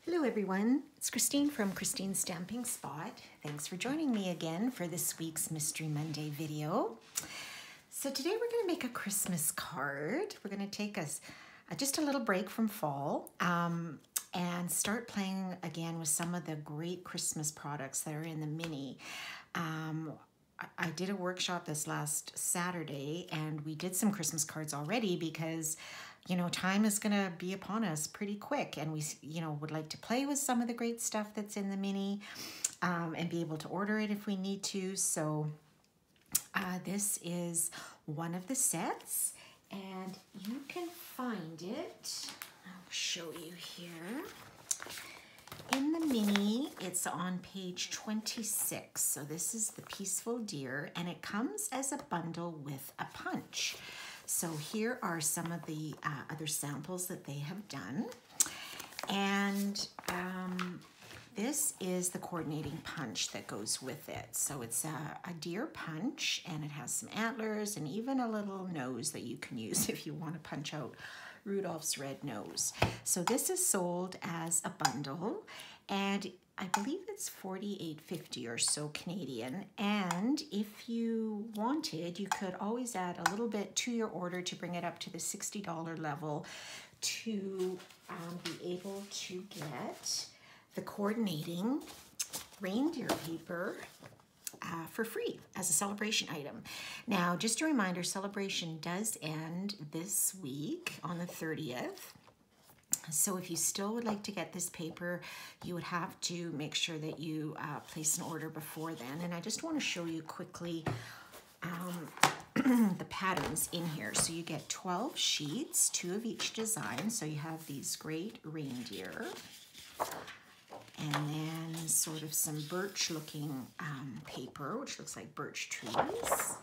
Hello everyone, it's Christine from Christine's Stamping Spot. Thanks for joining me again for this week's Mystery Monday video. So today we're going to make a Christmas card. We're going to take us just a little break from fall and start playing again with some of the great Christmas products that are in the mini. I did a workshop this last Saturday and we did some Christmas cards already because, you know, time is going to be upon us pretty quick and we, would like to play with some of the great stuff that's in the mini and be able to order it if we need to. So this is one of the sets and you can find it. I'll show you here. In the mini, it's on page 26. So this is the Peaceful Deer, and it comes as a bundle with a punch. So here are some of the other samples that they have done. And this is the coordinating punch that goes with it. So it's a deer punch, and it has some antlers and even a little nose that you can use if you want to punch out Rudolph's red nose. So this is sold as a bundle, and I believe it's $48.50 or so Canadian. And if you wanted, you could always add a little bit to your order to bring it up to the $60 level to be able to get the coordinating reindeer paper for free as a celebration item. Now, just a reminder, celebration does end this week on the 30th. So if you still would like to get this paper, you would have to make sure that you place an order before then. And I just want to show you quickly the patterns in here. So you get 12 sheets, 2 of each design. So you have these great reindeer. And then sort of some birch looking paper, which looks like birch trees.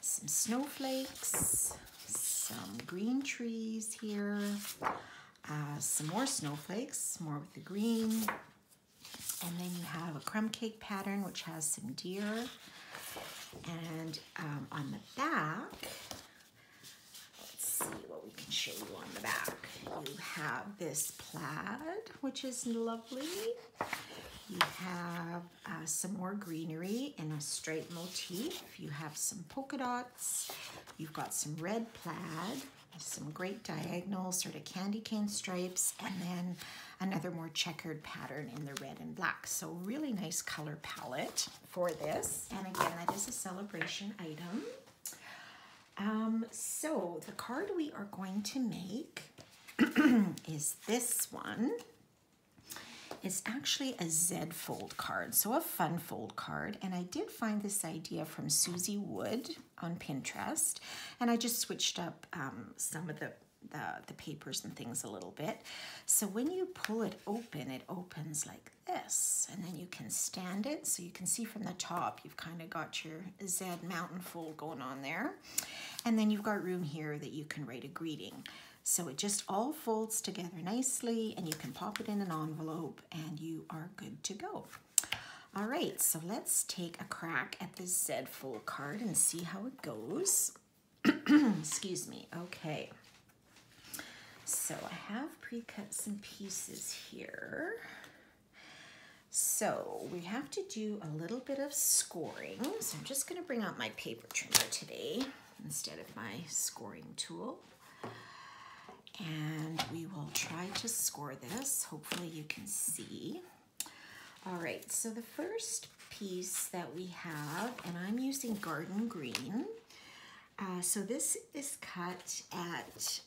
Some snowflakes, some green trees here. Some more snowflakes, more with the green. And then you have a crumb cake pattern, which has some deer. And on the back, let's see what we can show you on the back. You have this plaid, which is lovely. You have some more greenery in a straight motif. You have some polka dots. You've got some red plaid, some great diagonal sort of candy cane stripes, and then another more checkered pattern in the red and black. So really nice color palette for this. And again, that is a celebration item. So the card we are going to make is this one. It's actually a Z fold card, so a fun fold card. And I did find this idea from Susie Wood on Pinterest, and I just switched up some of the papers and things a little bit. So when you pull it opens like this, and then you can stand it. So you can see from the top, you've kind of got your Z mountain fold going on there. And then you've got room here that you can write a greeting. So it just all folds together nicely, and you can pop it in an envelope and you are good to go. All right, so let's take a crack at this Z fold card and see how it goes. Excuse me, okay. So I have pre-cut some pieces here. So we have to do a little bit of scoring. So I'm just gonna bring out my paper trimmer today instead of my scoring tool. And we will try to score this. Hopefully you can see. All right, so the first piece that we have, and I'm using Garden Green. So this is cut at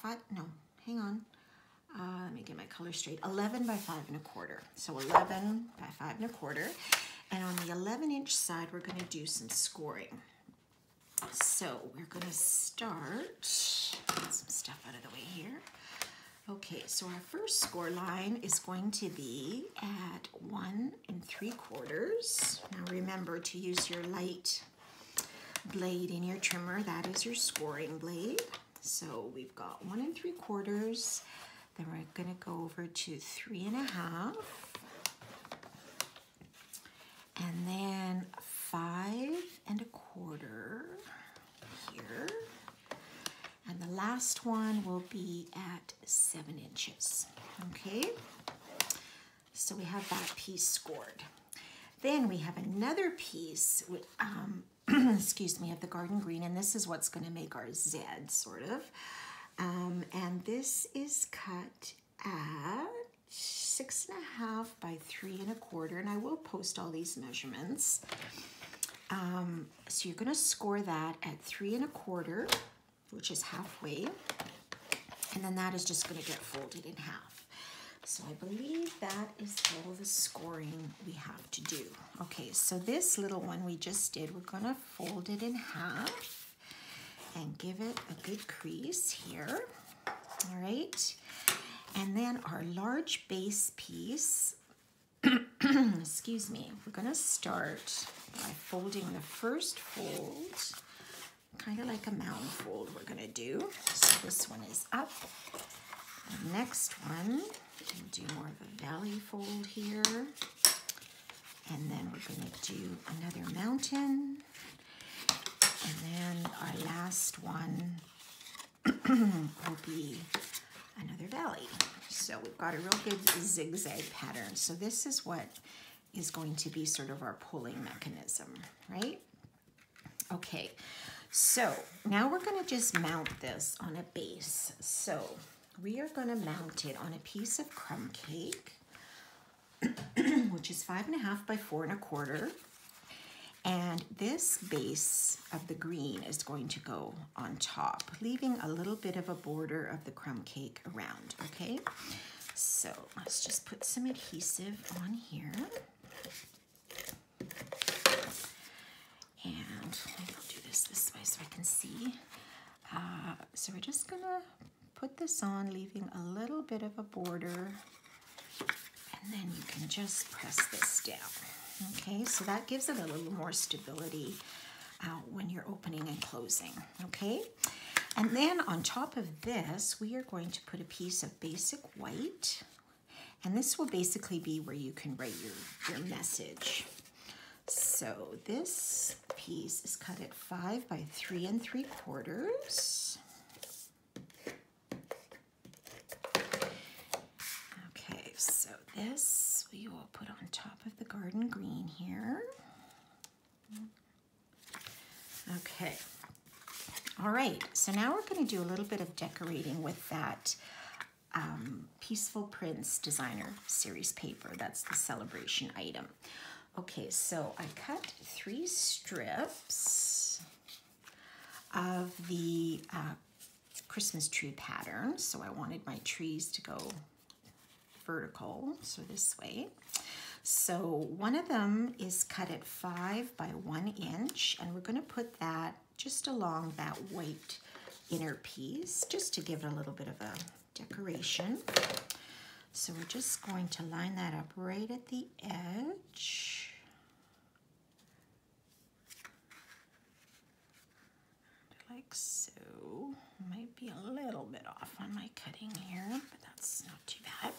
let me get my color straight. 11 by 5 1/4. So 11 by 5 1/4. And on the 11-inch side, we're gonna do some scoring. So we're gonna start, get some stuff out of the way here. Okay, so our first score line is going to be at 1 3/4. Now remember to use your light blade in your trimmer. That is your scoring blade. So we've got 1 3/4. Then we're gonna go over to 3 1/2. And then 5 1/4 here. And the last one will be at 7 inches, okay? So we have that piece scored. Then we have another piece with, excuse me, of the garden green, and this is what's going to make our Z, sort of. And this is cut at 6.5 by 3 1/4, and I will post all these measurements. So you're going to score that at 3 1/4, which is halfway, and then that is just going to get folded in half. So I believe that is all the scoring we have to do. Okay, so this little one we just did, we're going to fold it in half and give it a good crease here. All right, and then our large base piece, excuse me, we're going to start by folding the first fold, kind of like a mound fold we're going to do. So this one is up. The next one, we'll do more of a valley fold here. And then we're going to do another mountain. And then our last one will be another valley. So we've got a real good zigzag pattern. So this is what is going to be sort of our pulling mechanism, right? Okay, so now we're going to just mount this on a base. So we are going to mount it on a piece of crumb cake, which is 5.5 by 4 1/4. And this base of the green is going to go on top, leaving a little bit of a border of the crumb cake around, okay? So let's just put some adhesive on here. And I'll do this way so I can see. So we're just gonna put this on, leaving a little bit of a border, and then you can just press this down. Okay, so that gives it a little more stability when you're opening and closing, okay? And then on top of this, we are going to put a piece of basic white, and this will basically be where you can write your message. So this piece is cut at 5 by 3 3/4. Okay, so this we will put on top of the garden green here. Okay. All right, so now we're going to do a little bit of decorating with that Peaceful Prints Designer Series paper. That's the celebration item. Okay, so I cut 3 strips of the Christmas tree pattern. So I wanted my trees to go vertical, so this way. So one of them is cut at 5 by 1 inch, and we're going to put that just along that white inner piece, just to give it a little bit of a decoration. So we're just going to line that up right at the edge. Like so. Might be a little bit off on my cutting here, but that's not too bad.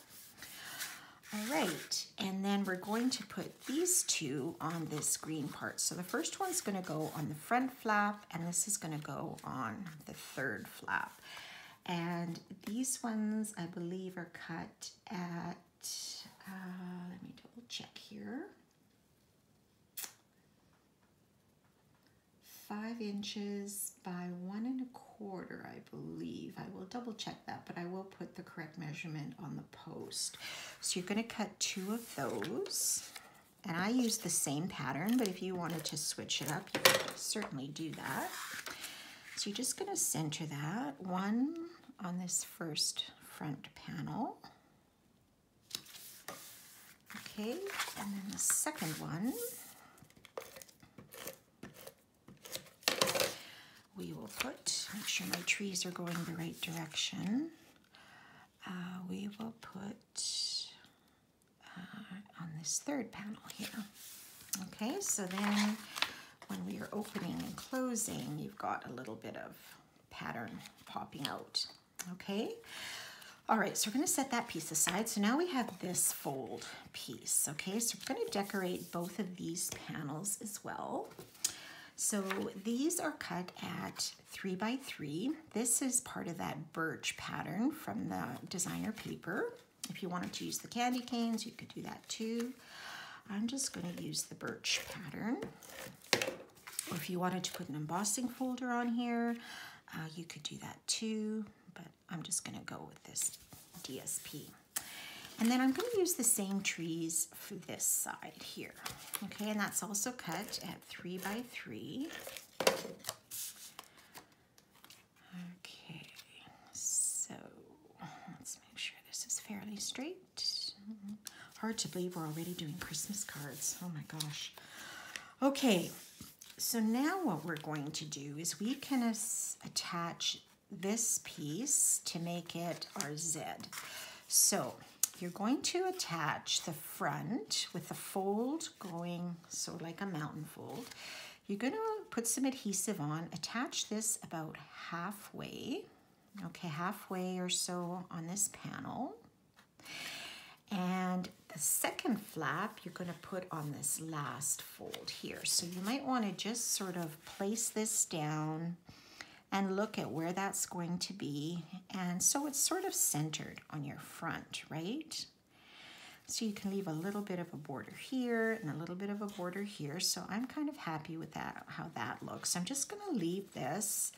All right, and then we're going to put these two on this green part. So the first one's going to go on the front flap, and this is going to go on the third flap. And these ones, I believe, are cut at, let me double check here, 5 inches by 1 1/4, I believe. I will double check that, but I will put the correct measurement on the post. So you're going to cut 2 of those, and I use the same pattern, but if you wanted to switch it up, you could certainly do that. So you're just going to center that, one on this first front panel. Okay, and then the second one, we will put, make sure my trees are going the right direction. We will put on this third panel here. Okay, so then when we are opening and closing, you've got a little bit of pattern popping out. Okay, all right, so we're going to set that piece aside. So now we have this fold piece. Okay, so we're going to decorate both of these panels as well. So these are cut at 3 by 3. This is part of that birch pattern from the designer paper. If you wanted to use the candy canes, you could do that too. I'm just going to use the birch pattern. Or if you wanted to put an embossing folder on here, you could do that too, but I'm just going to go with this DSP. And then I'm going to use the same trees for this side here. Okay, and that's also cut at 3 by 3. Okay, so let's make sure this is fairly straight. Hard to believe we're already doing Christmas cards. Oh my gosh. Okay, so now what we're going to do is we can attach this piece to make it our Z. So you're going to attach the front with the fold going, so like a mountain fold. You're going to put some adhesive on, attach this about halfway, okay, halfway or so on this panel. And the second flap you're going to put on this last fold here. So you might want to just sort of place this down and look at where that's going to be. And so it's sort of centered on your front, right? So you can leave a little bit of a border here and a little bit of a border here. So I'm kind of happy with that, how that looks. I'm just going to leave this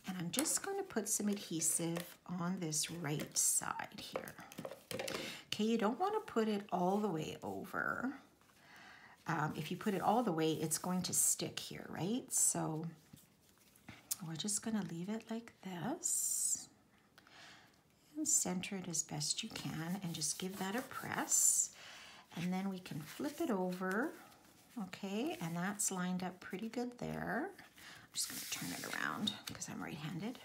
and I'm just going to put some adhesive on this right side here. Okay, you don't want to put it all the way over. If you put it all the way, it's going to stick here, right? So we're just going to leave it like this and center it as best you can and just give that a press. And then we can flip it over, okay? And that's lined up pretty good there. I'm just going to turn it around because I'm right-handed.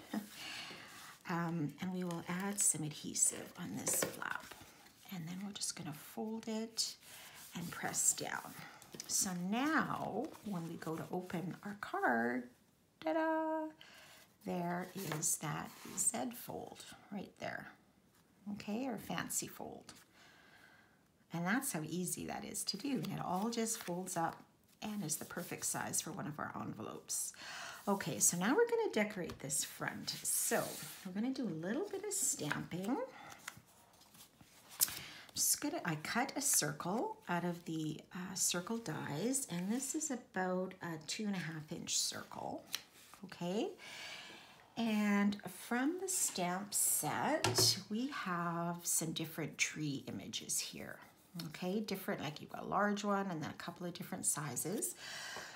And we will add some adhesive on this flap. And then we're just going to fold it and press down. So now when we go to open our card, ta-da, there is that Z fold right there, okay, or fancy fold. And that's how easy that is to do. And it all just folds up and is the perfect size for one of our envelopes. Okay, so now we're going to decorate this front. So we're going to do a little bit of stamping. I cut a circle out of the circle dies, and this is about a 2.5 inch circle, okay? And from the stamp set, we have some different tree images here, okay? Different, like you've got a large one and then a couple of different sizes.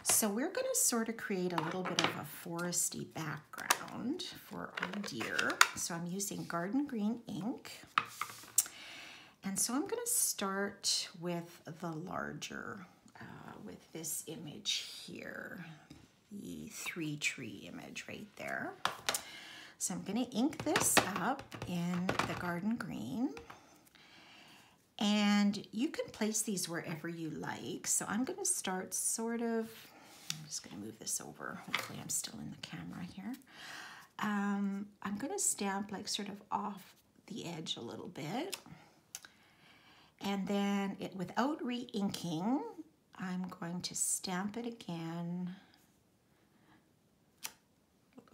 So we're gonna sort of create a little bit of a foresty background for our deer. So I'm using Garden Green ink. And so I'm going to start with the larger, with this image here, the 3 tree image right there. So I'm going to ink this up in the Garden Green. And you can place these wherever you like. So I'm going to start sort of, I'm just going to move this over. Hopefully I'm still in the camera here. I'm going to stamp like sort of off the edge a little bit. And then without re-inking, I'm going to stamp it again.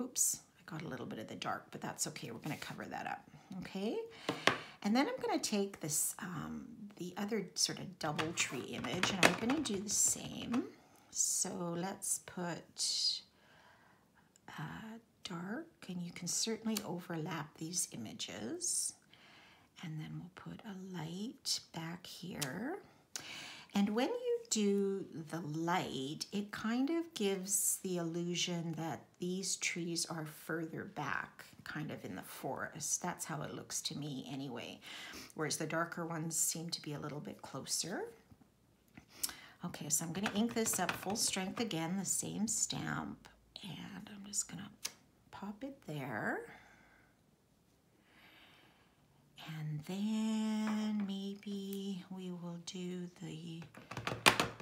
Oops, I got a little bit of the dark, but that's okay. We're going to cover that up, okay? And then I'm going to take this, the other sort of double tree image, and I'm going to do the same. So let's put dark, and you can certainly overlap these images. And then we'll put a light back here. And when you do the light, it kind of gives the illusion that these trees are further back, kind of in the forest. That's how it looks to me anyway. Whereas the darker ones seem to be a little bit closer. Okay, so I'm gonna ink this up full strength again, the same stamp. And I'm just gonna pop it there. And then maybe we will do the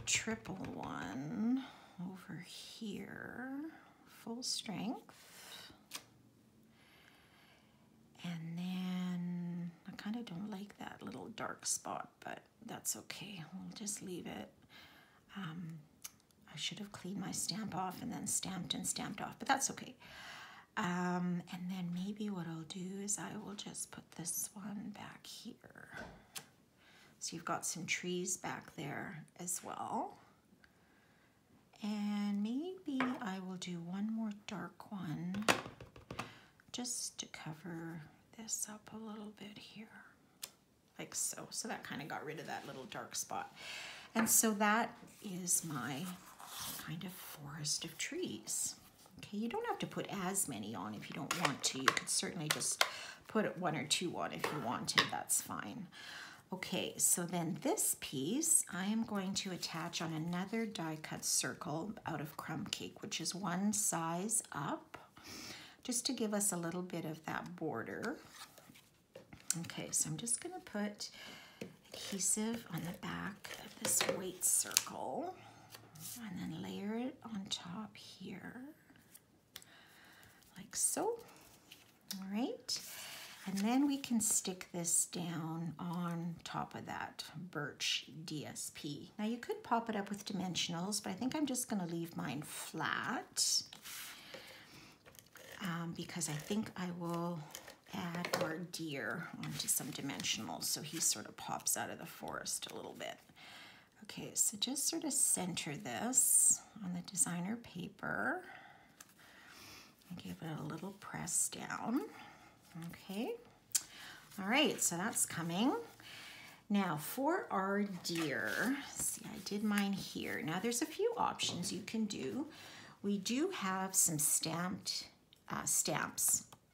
triple one over here, full strength. And then I kind of don't like that little dark spot, but that's okay. We'll just leave it. I should have cleaned my stamp off and then stamped and stamped off, but that's okay. And then maybe what I'll do is I will just put this one back here. So you've got some trees back there as well. And maybe I will do one more dark one just to cover this up a little bit here, like so. So that kind of got rid of that little dark spot. And so that is my kind of forest of trees. Okay, you don't have to put as many on if you don't want to. You could certainly just put one or two on if you wanted, that's fine. Okay, so then this piece I am going to attach on another die cut circle out of crumb cake, which is one size up, just to give us a little bit of that border. Okay, so I'm just gonna put adhesive on the back of this white circle and then layer it on top here, like so. All right. And then we can stick this down on top of that birch DSP. Now you could pop it up with dimensionals, but I think I'm just gonna leave mine flat because I think I will add our deer onto some dimensionals so he sort of pops out of the forest a little bit. Okay, so just sort of center this on the designer paper and give it a little press down. Okay, all right, so that's coming. Now for our deer, see, I did mine here. Now there's a few options you can do. We do have some stamps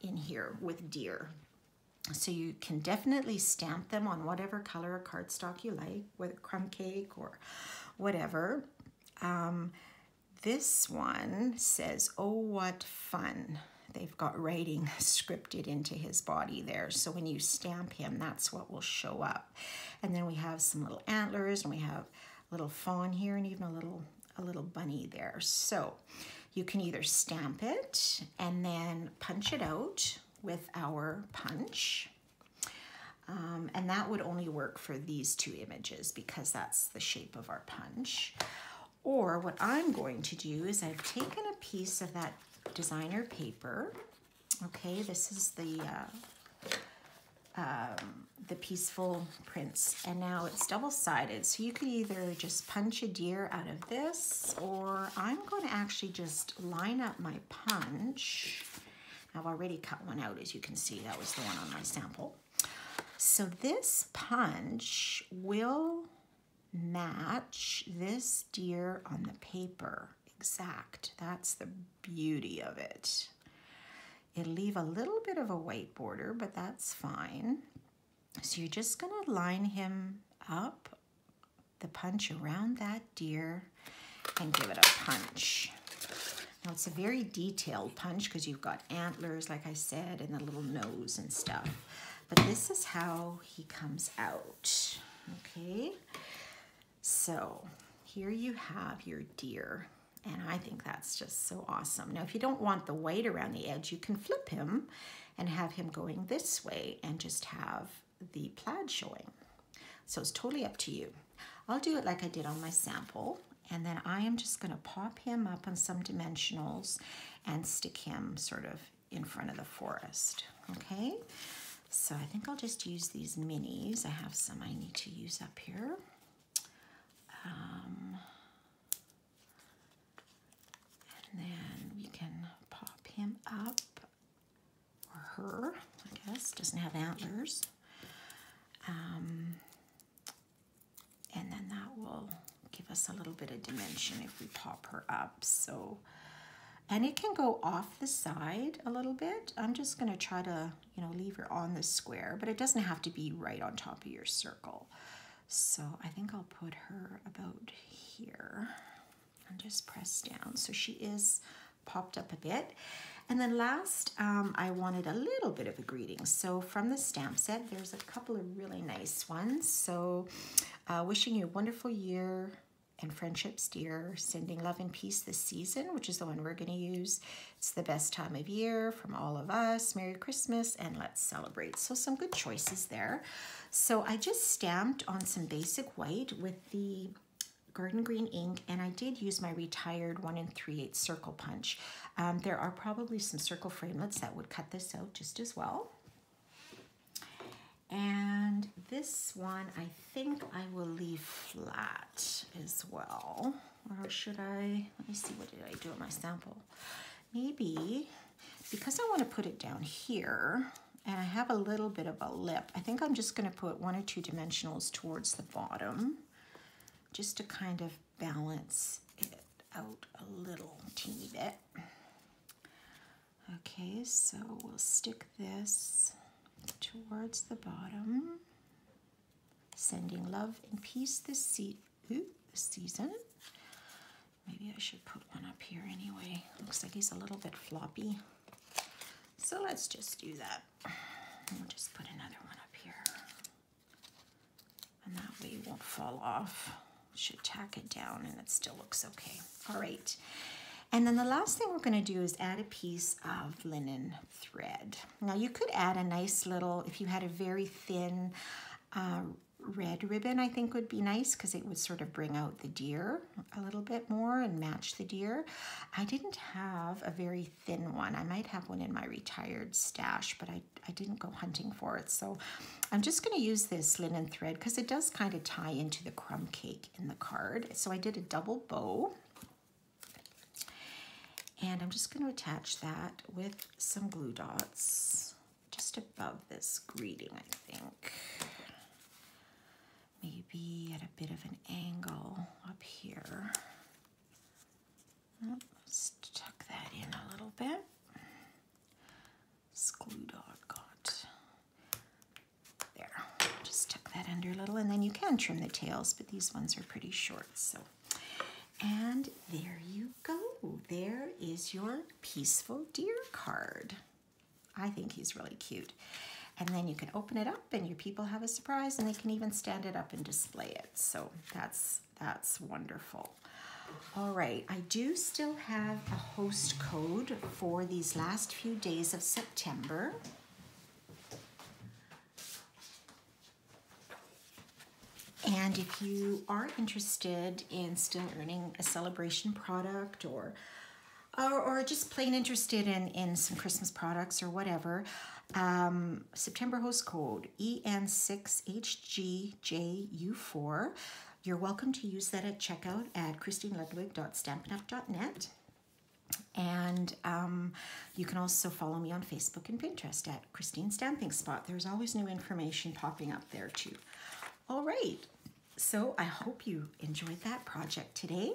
in here with deer. So you can definitely stamp them on whatever color cardstock you like, whether crumb cake or whatever. This one says, "Oh, what fun." They've got writing scripted into his body there. So when you stamp him, that's what will show up. And then we have some little antlers, and we have a little fawn here, and even a little bunny there. So you can either stamp it and then punch it out with our punch. And that would only work for these two images because that's the shape of our punch. Or what I'm going to do is I've taken a piece of that designer paper. Okay, this is the Peaceful Prints, and now it's double-sided, so you could either just punch a deer out of this, or I'm going to actually just line up my punch. I've already cut one out, as you can see. That was the one on my sample. So this punch will match this deer on the paper. Exact. That's the beauty of it. It'll leave a little bit of a white border, but that's fine. So you're just going to line him up, the punch around that deer, and give it a punch. Now it's a very detailed punch because you've got antlers, like I said, and the little nose and stuff. But this is how he comes out. Okay, so here you have your deer. And I think that's just so awesome. Now, if you don't want the white around the edge, you can flip him and have him going this way and just have the plaid showing. So it's totally up to you. I'll do it like I did on my sample. And then I am just gonna pop him up on some dimensionals and stick him sort of in front of the forest, okay? So I think I'll just use these minis. I have some I need to use up here. And then we can pop him up, or her, I guess, doesn't have antlers. And then that will give us a little bit of dimension if we pop her up. So, and it can go off the side a little bit. I'm just gonna try to, leave her on the square, but it doesn't have to be right on top of your circle. So I think I'll put her about here and just press down. So she is popped up a bit. And then last, I wanted a little bit of a greeting. So from the stamp set, there's a couple of really nice ones. So wishing you a wonderful year and friendships, dear. Sending love and peace this season, which is the one we're going to use. It's the best time of year from all of us. Merry Christmas and let's celebrate. So some good choices there. So I just stamped on some basic white with the Garden Green ink, and I did use my retired 1 3/8 circle punch. There are probably some circle framelits that would cut this out just as well. And this one, I think I will leave flat as well. Or should I, let me see, what did I do in my sample? Maybe, because I want to put it down here, and I have a little bit of a lip, I think I'm just going to put 1 or 2 dimensionals towards the bottom, just to kind of balance it out a little teeny bit. Okay, so we'll stick this towards the bottom, sending love and peace this season. Maybe I should put one up here anyway. Looks like he's a little bit floppy. So let's just do that. And we'll just put another one up here. And that way it won't fall off. Should tack it down and it still looks okay. All right. And then the last thing we're going to do is add a piece of linen thread. Now you could add a nice little, if you had a very thin red ribbon, I think would be nice, because it would sort of bring out the deer a little bit more and match the deer. I didn't have a very thin one. I might have one in my retired stash, but I didn't go hunting for it. So I'm just going to use this linen thread because it does kind of tie into the crumb cake in the card. So I did a double bow. And I'm just going to attach that with some glue dots just above this greeting, I think. Maybe at a bit of an angle up here. Let's tuck that in a little bit. This glue dot got there. Just tuck that under a little, and then you can trim the tails, but these ones are pretty short, so. And there you go. There is your Peaceful Deer card. I think he's really cute. And then you can open it up and your people have a surprise, and they can even stand it up and display it. So that's wonderful. All right, I do still have a host code for these last few days of September. And if you are interested in still earning a celebration product, or just plain interested in some Christmas products or whatever, September host code EN6HGJU4. You're welcome to use that at checkout at christineludwig.stampinup.net. And you can also follow me on Facebook and Pinterest at Christine Stamping Spot. There's always new information popping up there too. All right, so I hope you enjoyed that project today,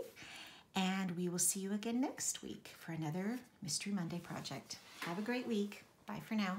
and we will see you again next week for another Mystery Monday project. Have a great week. Bye for now.